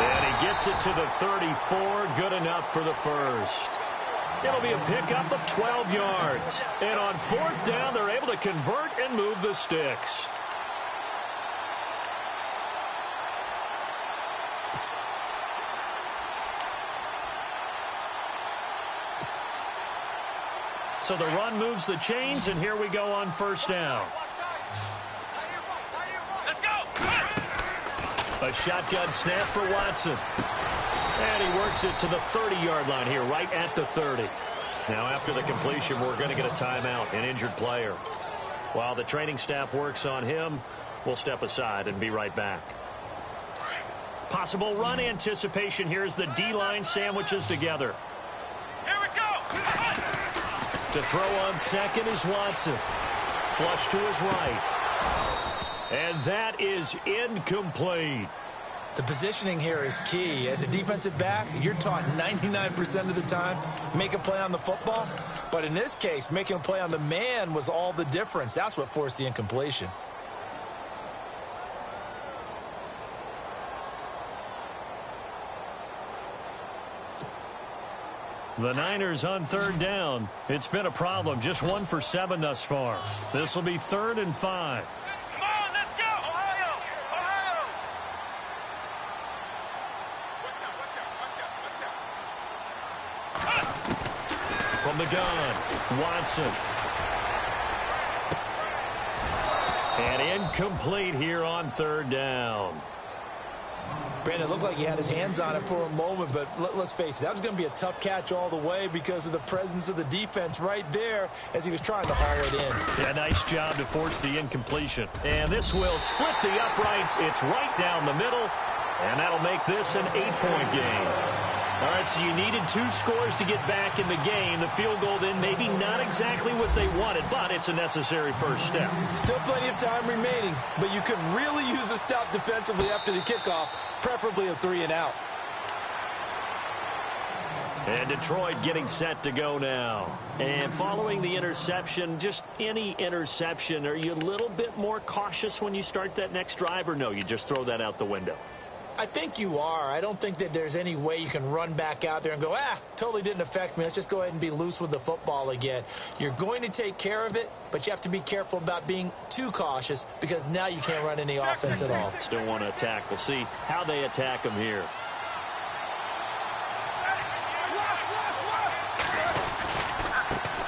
And he gets it to the 34. Good enough for the first. It'll be a pickup of 12 yards. And on 4th down, they're able to convert and move the sticks. So the run moves the chains, and here we go on first down. A shotgun snap for Watson. And he works it to the 30-yard line here, right at the 30. Now after the completion, we're going to get a timeout, an injured player. While the training staff works on him, we'll step aside and be right back. Possible run anticipation here as the D-line sandwiches together. To throw on second is Watson. Flush to his right. And that is incomplete. The positioning here is key. As a defensive back, you're taught 99% of the time, make a play on the football. But in this case, making a play on the man was all the difference. That's what forced the incompletion. The Niners on 3rd down. It's been a problem. Just 1 for 7 thus far. This will be 3rd and 5. Come on, let's go! Ohio! Ohio! From the gun, Watson. And incomplete here on 3rd down. Brandon, it looked like he had his hands on it for a moment, but let's face it, that was going to be a tough catch all the way because of the presence of the defense right there as he was trying to haul it in. Yeah, nice job to force the incompletion. And this will split the uprights. It's right down the middle, and that'll make this an 8-point game. All right, so you needed 2 scores to get back in the game. The field goal then maybe not exactly what they wanted, but it's a necessary first step. Still plenty of time remaining, but you could really use a stop defensively after the kickoff, preferably a 3-and-out. And Detroit getting set to go now. And following the interception, just any interception, are you a little bit more cautious when you start that next drive, or no, you just throw that out the window? I think you are. I don't think that there's any way you can run back out there and go, totally didn't affect me. Let's just go ahead and be loose with the football again. You're going to take care of it, but you have to be careful about being too cautious because now you can't run any offense at all. Still want to attack. We'll see how they attack them here.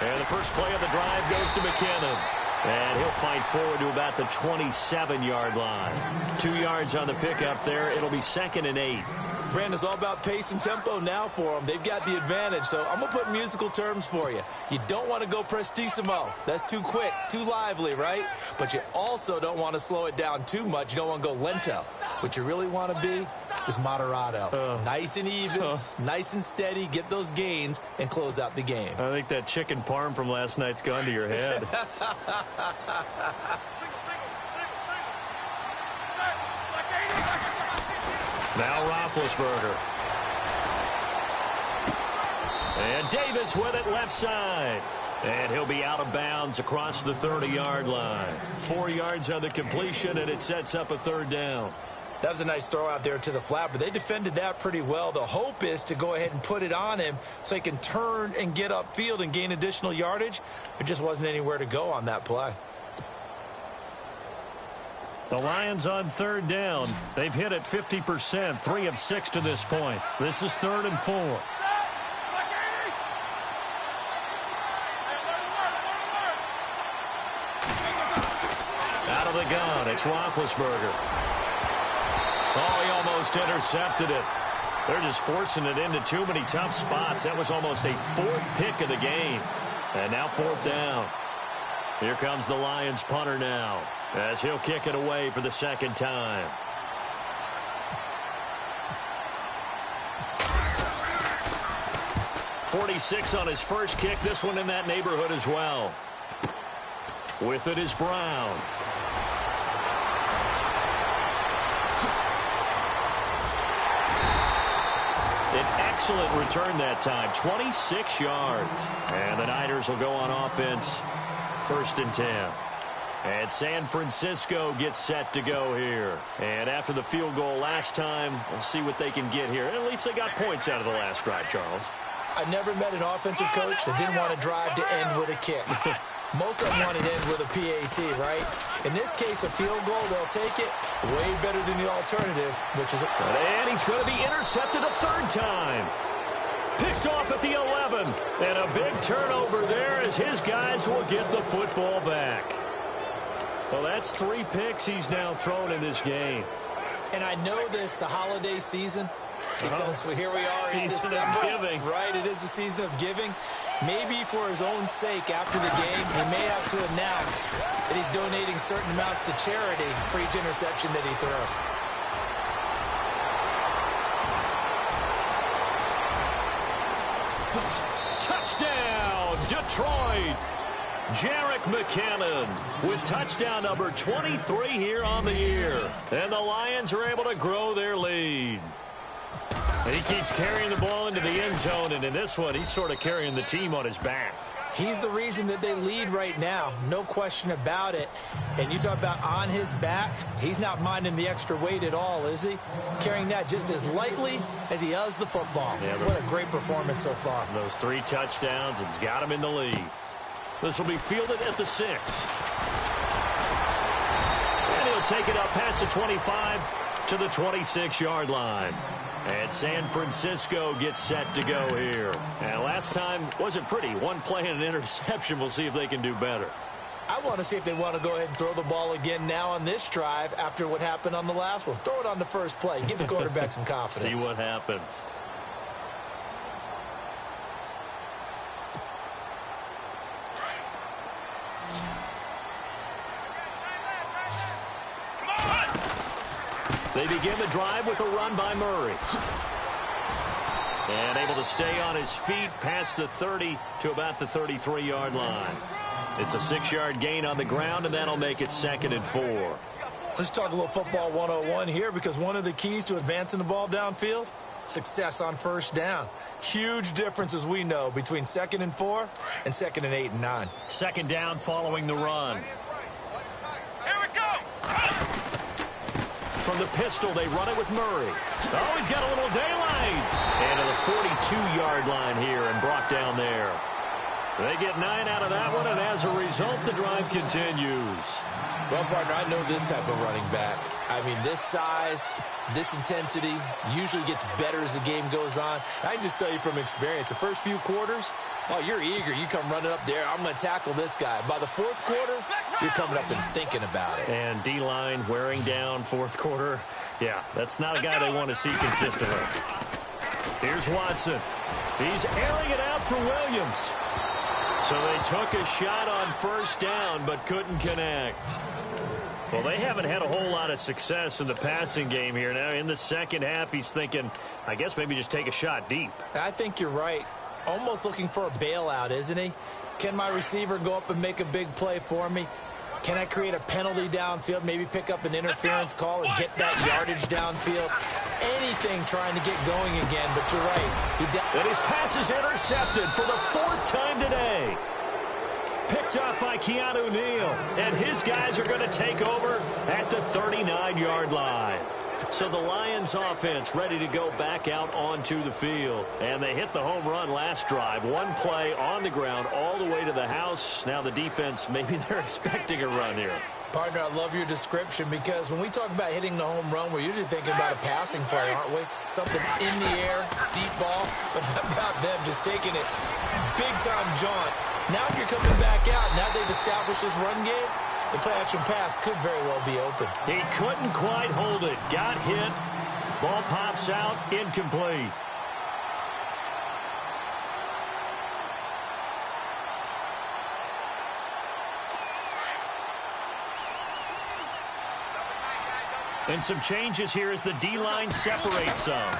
And the first play of the drive goes to McKinnon. And he'll fight forward to about the 27-yard line. 2 yards on the pickup there. It'll be 2nd and 8. Brandon, it's all about pace and tempo now for them. They've got the advantage, so I'm going to put musical terms for you. You don't want to go prestissimo. That's too quick, too lively, right? But you also don't want to slow it down too much. You don't want to go lento. What you really want to be is moderato. Nice and even, nice and steady, get those gains, and close out the game. I think that chicken parm from last night's gone to your head. Now Roethlisberger. And Davis with it left side. And he'll be out of bounds across the 30-yard line. 4 yards on the completion, and it sets up a 3rd down. That was a nice throw out there to the flat, but they defended that pretty well. The hope is to go ahead and put it on him so he can turn and get upfield and gain additional yardage. There just wasn't anywhere to go on that play. The Lions on 3rd down. They've hit it 50%, 3 of 6 to this point. This is 3rd and 4. Out of the gun, it's Roethlisberger. Oh, he almost intercepted it. They're just forcing it into too many tough spots. That was almost a 4th pick of the game. And now 4th down. Here comes the Lions punter now, as he'll kick it away for the 2nd time. .46 on his first kick. This one in that neighborhood as well. With it is Brown. An excellent return that time. 26 yards. And the Niners will go on offense. 1st and 10. And San Francisco gets set to go here. And after the field goal last time, we'll see what they can get here. At least they got points out of the last drive, Charles. I never met an offensive coach that didn't want to drive to end with a kick. Most of them want to end with a PAT, right? In this case, a field goal, they'll take it. Way better than the alternative, which is And he's going to be intercepted a 3rd time. Picked off at the 11. And a big turnover there as his guys will get the football back. Well, that's 3 picks he's now thrown in this game. And I know this, the holiday season, because here we are in December. Season of giving. Right, it is the season of giving. Maybe for his own sake after the game, he may have to announce that he's donating certain amounts to charity for each interception that he throws. Touchdown, Detroit. Jerick McKinnon with touchdown number 23 here on the year. And the Lions are able to grow their lead. And he keeps carrying the ball into the end zone, and in this one, he's sort of carrying the team on his back. He's the reason that they lead right now, no question about it. And you talk about on his back, he's not minding the extra weight at all, is he? Carrying that just as lightly as he does the football. Yeah, what a great performance so far. Those 3 touchdowns, and he's got him in the lead. This will be fielded at the 6. And he'll take it up past the 25 to the 26-yard line. And San Francisco gets set to go here. And last time wasn't pretty. 1 play and an interception. We'll see if they can do better. I want to see if they want to go ahead and throw the ball again now on this drive after what happened on the last one. Throw it on the first play. Give the quarterback some confidence. See what happens. They begin the drive with a run by Murray. And able to stay on his feet past the 30 to about the 33-yard line. It's a 6-yard gain on the ground, and that'll make it 2nd and 4. Let's talk a little football 101 here, because one of the keys to advancing the ball downfield success on first down. Huge difference, as we know, between 2nd and 4 and 2nd and 8 and 9. Second down following the run. Here we go. From the pistol, they run it with Murray. Oh, he's got a little daylight. And to the 42-yard line here and brought down there. They get 9 out of that one, and as a result, the drive continues. Well, partner, I know this type of running back. I mean, this size, this intensity usually gets better as the game goes on. I can just tell you from experience, the first few quarters, oh, you're eager. You come running up there, I'm going to tackle this guy. By the fourth quarter, you're coming up and thinking about it. And D-line wearing down fourth quarter. Yeah, that's not a guy they want to see consistently. Here's Watson. He's airing it out for Williams. So they took a shot on first down but couldn't connect. Well, they haven't had a whole lot of success in the passing game here. Now, in the second half, he's thinking, I guess maybe just take a shot deep. I think you're right. Almost looking for a bailout, isn't he? Can my receiver go up and make a big play for me? Can I create a penalty downfield, maybe pick up an interference call and get that yardage downfield? Anything trying to get going again, but you're right. And his pass is intercepted for the 4th time today. Picked up by Keanu Neal, and his guys are going to take over at the 39-yard line. So the Lions offense ready to go back out onto the field. And they hit the home run last drive. One play on the ground all the way to the house. Now the defense, maybe they're expecting a run here. Partner, I love your description because when we talk about hitting the home run, we're usually thinking about a passing play, aren't we? Something in the air, deep ball. But how about them just taking it big-time jaunt? Now if you're coming back out, now they've established this run game, the play-action pass could very well be open. He couldn't quite hold it. Got hit. Ball pops out. Incomplete. And some changes here as the D-line separates some.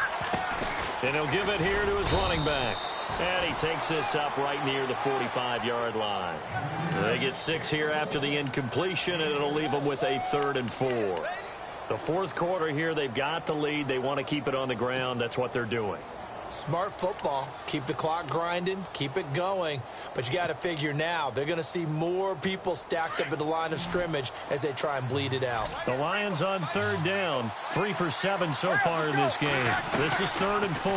And he'll give it here to his running back. And he takes this up right near the 45-yard line. They get 6 here after the incompletion, and it'll leave them with a 3rd and 4. The fourth quarter here, they've got the lead. They want to keep it on the ground. That's what they're doing. Smart football. Keep the clock grinding. Keep it going. But you got to figure now, they're going to see more people stacked up at the line of scrimmage as they try and bleed it out. The Lions on 3rd down. 3 for 7 so far in this game. This is 3rd and 4.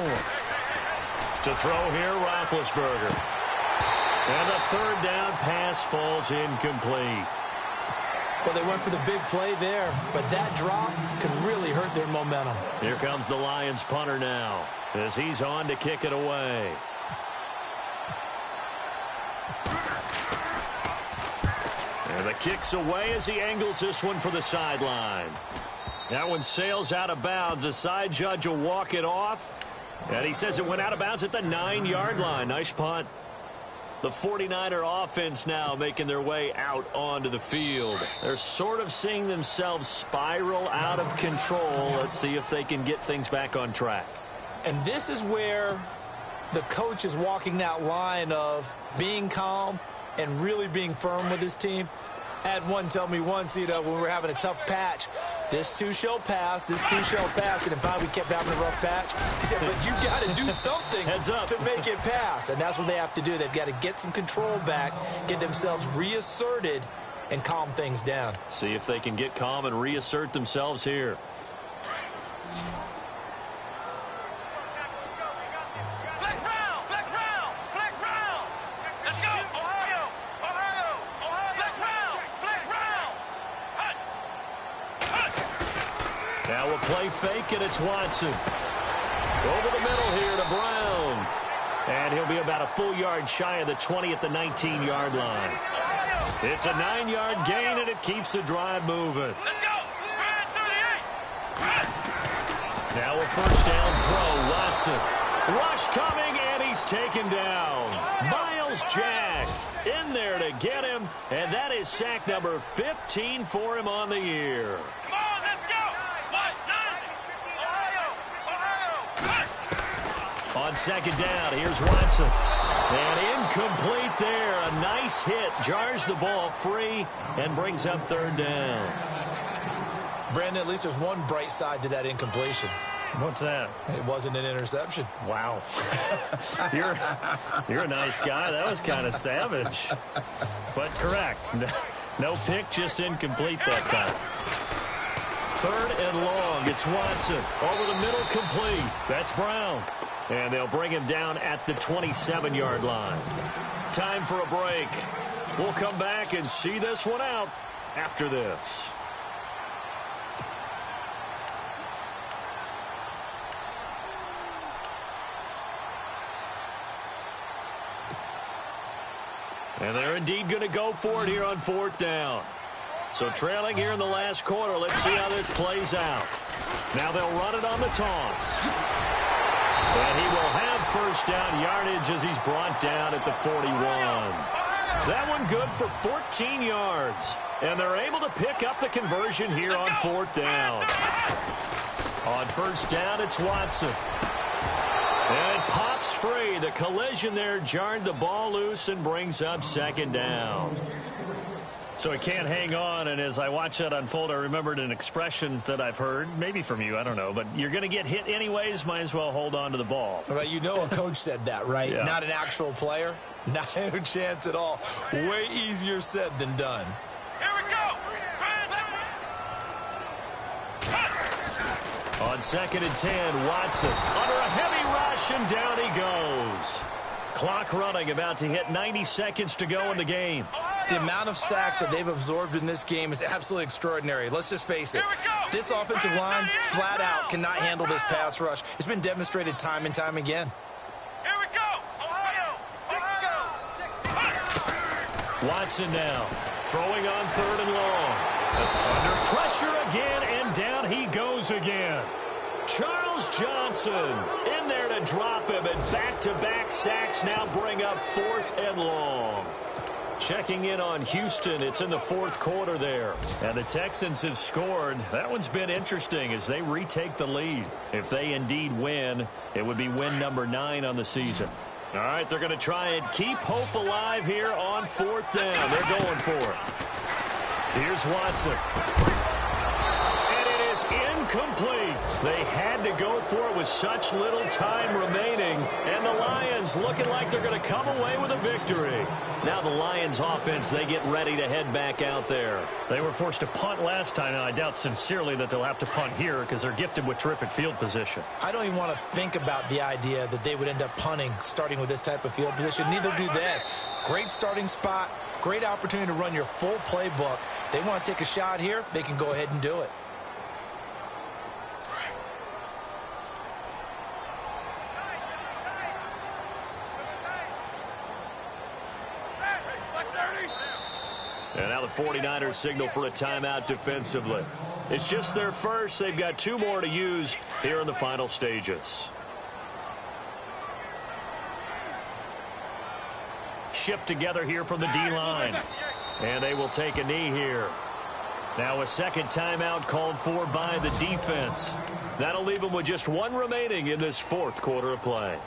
To throw here, Roethlisberger. And the 3rd down pass falls incomplete. Well, they went for the big play there, but that drop could really hurt their momentum. Here comes the Lions punter now as he's on to kick it away. And the kick's away as he angles this one for the sideline. That one sails out of bounds. The side judge will walk it off. And he says it went out of bounds at the 9-yard line. Nice punt. The 49er offense now making their way out onto the field. They're sort of seeing themselves spiral out of control. Let's see if they can get things back on track. And this is where the coach is walking that line of being calm and really being firm with his team. I had one tell me once, when we were having a tough patch, this too shall pass, this too shall pass, and finally we kept having a rough patch. He said, but you got to do something to make it pass, and that's what they have to do. They've got to get some control back, get themselves reasserted, and calm things down. See if they can get calm and reassert themselves here. Now a play fake, and it's Watson. Over the middle here to Brown. And he'll be about a full yard shy of the 20 at the 19-yard line. It's a 9-yard gain, and it keeps the drive moving. Now a first down throw, Watson. Rush coming, and he's taken down. Miles Jack in there to get him, and that is sack number 15 for him on the year. On second down, here's Watson. And incomplete there. A nice hit. Jars the ball free and brings up 3rd down. Brandon, at least there's one bright side to that incompletion. What's that? It wasn't an interception. Wow. You're a nice guy. That was kind of savage. But correct. No pick, just incomplete that time. 3rd and long. It's Watson. Over the middle, complete. That's Brown. And they'll bring him down at the 27-yard line. Time for a break. We'll come back and see this one out after this. And they're indeed going to go for it here on 4th down. So trailing here in the last quarter. Let's see how this plays out. Now they'll run it on the toss. And he will have 1st down yardage as he's brought down at the 41. That one good for 14 yards. And they're able to pick up the conversion here on 4th down. On 1st down, it's Watson. And it pops free. The collision there jarred the ball loose and brings up 2nd down. So he can't hang on, and as I watch that unfold, I remembered an expression that I've heard, maybe from you, I don't know, but you're going to get hit anyways, might as well hold on to the ball. Well, you know a coach said that, right? Yeah. Not an actual player. Not a chance at all. Way easier said than done. Here we go. On 2nd and 10, Watson under a heavy rush, and down he goes. Clock running, about to hit 90 seconds to go in the game. The amount of sacks that they've absorbed in this game is absolutely extraordinary. Let's just face it. This offensive line, flat out, cannot handle this pass rush. It's been demonstrated time and time again. Here we go. Ohio. Watson now, throwing on 3rd and long. Under pressure again, and down he goes again. Charles Johnson in there to drop him, and back-to-back sacks now bring up 4th and long. Checking in on Houston, it's in the 4th quarter there. And the Texans have scored. That one's been interesting as they retake the lead. If they indeed win, it would be win number 9 on the season. All right, they're going to try and keep hope alive here on 4th down. They're going for it. Here's Watson. And it is incomplete. They had to go for it with such little time remaining. And the Lions looking like they're going to come away with a victory. Now the Lions offense, they get ready to head back out there. They were forced to punt last time, and I doubt sincerely that they'll have to punt here because they're gifted with terrific field position. I don't even want to think about the idea that they would end up punting starting with this type of field position. Neither do they. Great starting spot, great opportunity to run your full playbook. If they want to take a shot here, they can go ahead and do it. And now the 49ers signal for a timeout defensively. It's just their first. They've got 2 more to use here in the final stages. Shift together here from the D-line. And they will take a knee here. Now a 2nd timeout called for by the defense. That'll leave them with just 1 remaining in this 4th quarter of play.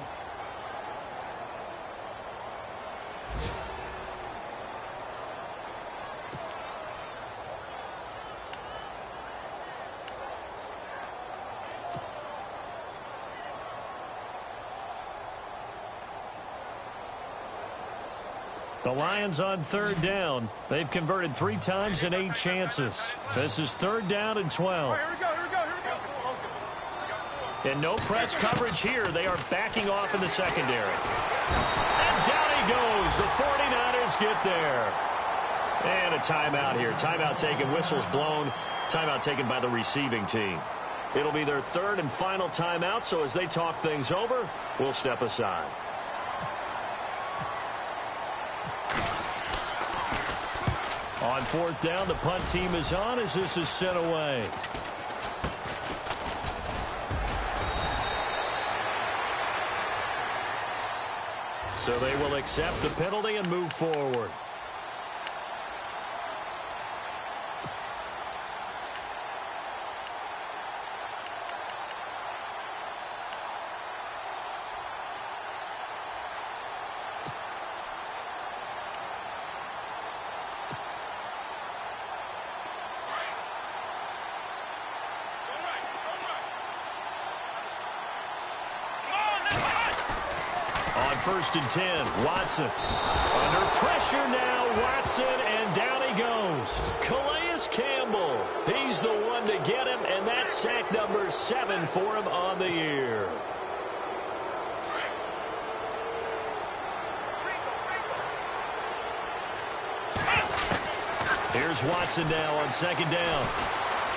The Lions on 3rd down. They've converted 3 times in 8 chances. This is 3rd down and 12. And no press coverage here. They are backing off in the secondary. And down he goes. The 49ers get there. And a timeout here. Timeout taken, whistles blown. Timeout taken by the receiving team. It'll be their 3rd and final timeout, so as they talk things over, we'll step aside. On 4th down, the punt team is on as this is sent away. So they will accept the penalty and move forward. On 1st and 10, Watson. Under pressure now, Watson, and down he goes. Calais Campbell, he's the one to get him, and that's sack number 7 for him on the year. Here's Watson now on 2nd down.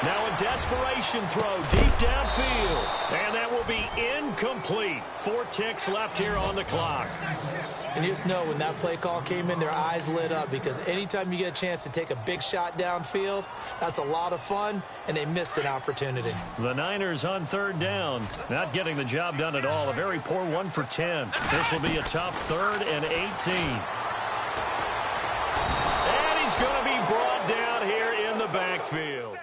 Now a desperation throw deep downfield. And that will be incomplete. 4 ticks left here on the clock. And you just know when that play call came in, their eyes lit up, because anytime you get a chance to take a big shot downfield, that's a lot of fun, and they missed an opportunity. The Niners on 3rd down. Not getting the job done at all. A very poor 1 for 10. This will be a tough 3rd and 18. And he's going to be brought down here in the backfield.